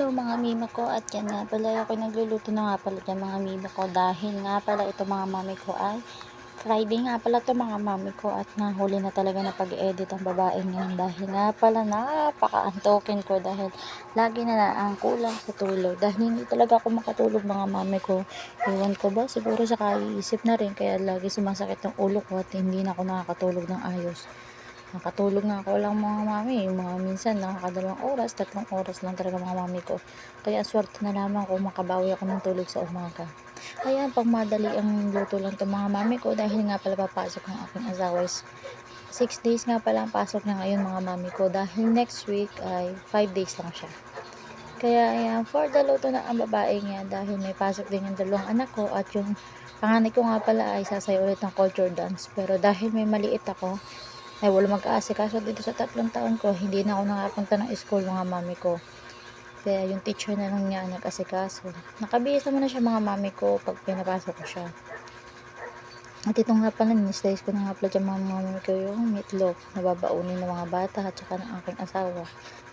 Hello mga mima ko, at yan nga pala ako nagluluto na nga pala dyan mga mima ko, dahil nga pala ito mga mami ko ay Friday nga pala to mga mami ko, at nahuli na talaga na pag-edit ang babae ngayon dahil nga pala napaka-antokin ko, dahil lagi na lang ang kulang sa tulog dahil hindi talaga ako makatulog mga mami ko. Iwan ko ba, siguro sa kaiisip na rin kaya lagi sumasakit ang ulo ko at hindi na ako nakakatulog ng ayos. Nakatulog nga ako lang mga mami, yung mga minsan nakakadalawang oras, 3 oras lang talaga mga mami ko. Kaya swerte na lamang kung makabawi ako ng tulog sa umaga. Ayan, pang madali ang luto lang to mga mami ko, dahil nga pala papasok ng aking asawa is 6 days nga pala ang pasok niya ngayon mga mami ko, dahil next week ay 5 days lang siya. Kaya ayan, for the luto na ang babae niya, dahil may pasok din yung dalawang anak ko, at yung panganay ko nga pala ay sasayaw ulit ng culture dance. Pero dahil may maliit ako, ay wala mag-aasikaso dito sa 3 taon ko, hindi na ako nakapunta ng school mga mami ko. Kaya yung teacher na lang niya ang nag-asikaso. Nakabihis naman na siya mga mami ko pag pinapasok ko siya. At ito nga pala, ni-slice ko na nga pala dyan mga mami ko yung meatloaf na babaunin ng mga bata at saka ng aking asawa.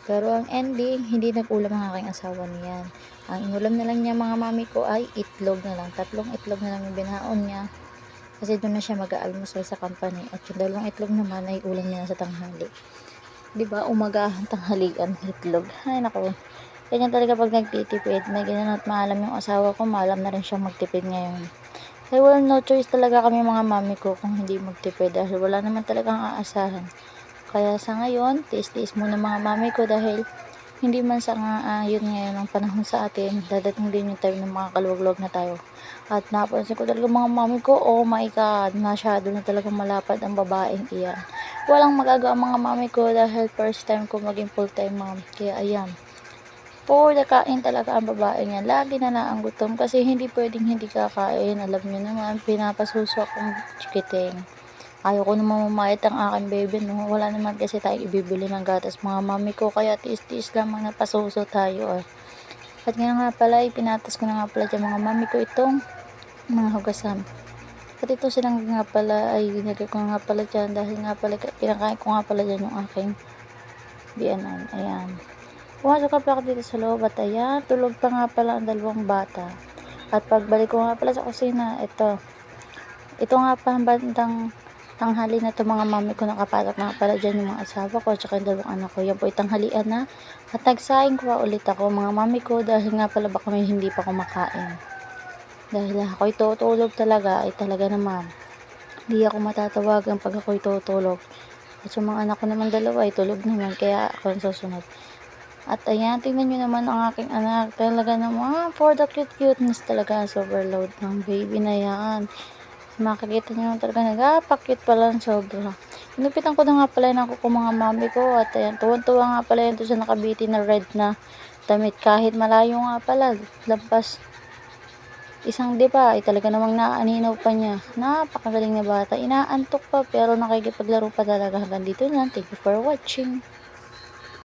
Pero ang ending, hindi nag-ulam ang aking asawa niyan. Ang inulam na lang niya mga mami ko ay itlog na lang. 3 itlog na lang yung binaon niya. Kasi doon na siya mag-aalmusal sa company. At yung 2 itlog naman ay ulam niya sa tanghali. Diba, umagahan, tanghalian, itlog. Ay, naku. Ganyan talaga pag nagtitipid. May ganyan at maalam yung asawa ko. Maalam na rin siyang magtipid ngayon. Kaya wala, no choice talaga kami mga mami ko kung hindi magtipid. Dahil wala naman talagang aasahan. Kaya sa ngayon, tiis-tiis muna mga mami ko, dahil hindi man sa nga yun ngayon ang panahon sa atin, dadating din yung time na makakaluwag-luwag na tayo. At napansin ko talaga mga mami ko, oh my god, masyado na talaga malapad ang babaeng iyan. Walang magagawa mga mami ko, dahil first time ko maging full time mom. Kaya ayan, for the kain talaga ang babae niya. Lagi na lang ang gutom kasi hindi pwedeng hindi kakain. Alam niyo naman, pinapasuso akong chikiting. Ayaw ko naman mamayat ang aking baby, no? Wala naman kasi tayo ibibili ng gatas mga mami ko, kaya tiis-tiis lamang napasuso tayo. At ngayon nga pala, ipinatas ko na nga pala dyan mga mami ko itong mga hugasan. At ito silang nga pala ay ginagay ko nga pala dyan, dahil nga pala pinakain ko nga pala dyan yung aking bianan. Ayan. Pumasok ka pala ako dito sa loob, at ayan, tulog pa nga pala ang dalawang bata. At pagbalik ko nga pala sa kusina, ito nga pa ang bandang tanghali na to mga mami ko, nakapasok na pala dyan yung mga asawa ko at saka yung dalawang anak ko. Yan po tanghalian na, at nagsaing ko ulit ako mga mami ko, dahil nga pala baka may hindi pa kumakain. Dahil ako'y tutulog talaga, ay talaga naman hindi ako matatawagan pag ako'y tutulog. At yung mga anak ko naman dalawa ay tulog naman, kaya ako ang susunod. At ayan, tingnan nyo naman ang aking anak, talaga naman for the cuteness talaga, overload ng baby na yan. Makikita nyo talaga, nagapakit pa lang sobra. Inupitan ko na nga pala ng kuko mga mami ko, at ayan, tuwan-tuwa nga pala yun sa nakabiti na red na damit, kahit malayo nga pala, lampas isang diba, ay talaga namang naaaninaw pa niya. Napakagaling na bata, inaantok pa pero nakikipaglaro pa talaga. Hanggang dito lang, thank you for watching.